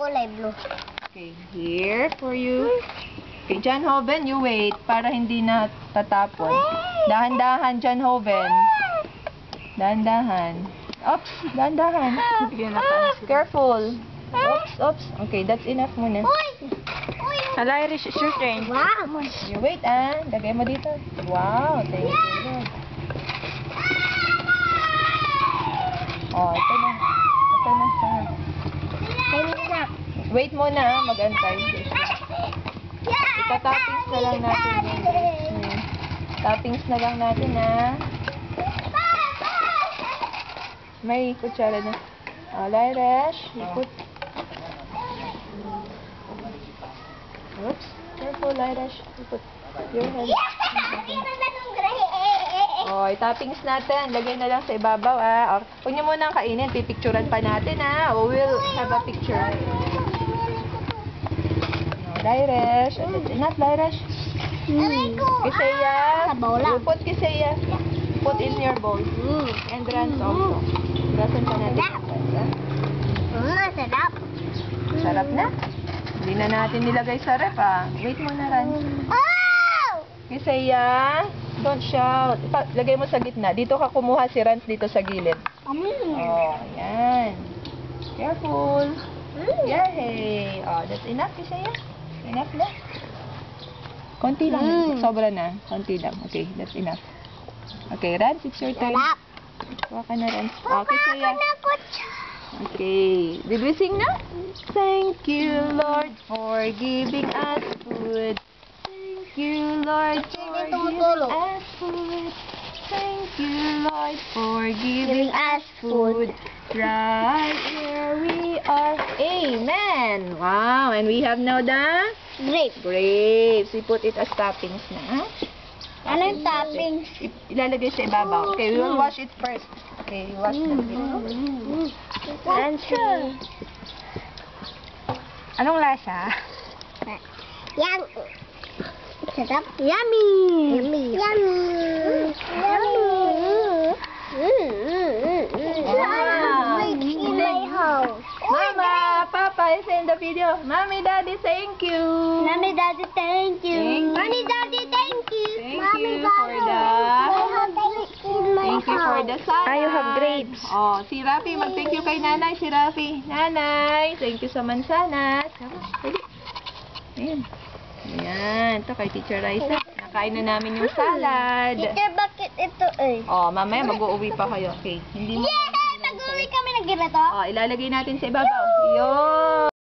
kulay blue. Okay, here for you. Okay, John Hoven, you wait para hindi na tatapon. Dahan-dahan, John Hoven. Dahan-dahan. Oops, dahan-dahan. Careful. Oops, oops. Okay, that's enough muna. Hala, Irish, it's your turn. Wow. You wait, lagay mo dito. Wow, thank you, Lord. Oh, ito na. Ito na, sir. Wait muna, mag-antay. Ita-toppings na lang natin yun. Toppings na lang natin, May kutsara na. Lyrash, you put... Oops, careful, Lyrash. You put your hand. Oh, toppings natin. Lagay na lang sa ibabaw, Or, huwag niyo muna kainin. Pipicturan pa natin, Oh, we'll have a picture. Lyrash. Not Lyrash. Kisaya. You put Kisaya. Put in your bowl. And Rans also. Rasan pa natin. Sarap. Sarap na. Hindi na natin nilagay sa ref, Wait muna, Rans. Oh! Kisaya. Don't shout. Lagay mo sa gitna. Dito ka kumuha si Rans dito sa gilid. Oh, yan. Careful. Yay! Oh, that's enough, Kisaya. Enough na. Konti lang. Sobra na. Konti lang. Okay, that's enough. Okay, Rans, it's your turn. Sarap. Huwag ka na, Rans. Okay, Kisaya. Okay. Did we sing na? Thank you, Lord, for giving us food. Thank you, Lord, for giving us food. Thank you, Lord, for giving us food. Right here we are. Amen. Wow. And we have now the grapes. We put it as toppings na. Anong toppings? Ilalagay sa ibabaw. Okay, we will wash it first. Okay, wash the Answer. Anong lasa? Yan. Sarap. Yummy. Yummy. Yummy. In my house. Mama, Papa is in the video. Mommy, Daddy, thank you. Mommy, Daddy, thank you. Mommy, Daddy, thank you. Thank you for the... Thank you for the salad. You have grapes. Oh, si Rafi, mag-thank you kay Nanay. Si Rafi. Nanay, thank you sa mansanas. Ayan. Ayan. Ito kay Teacher Raisa. Nakain na namin yung salad. Teacher, bakit ito Oh, mamaya mag-uuwi pa kayo. Okay. Hindi mo... Mag-uwi kami ng ganito. Oh, ilalagay natin sa ibabaw. Yun.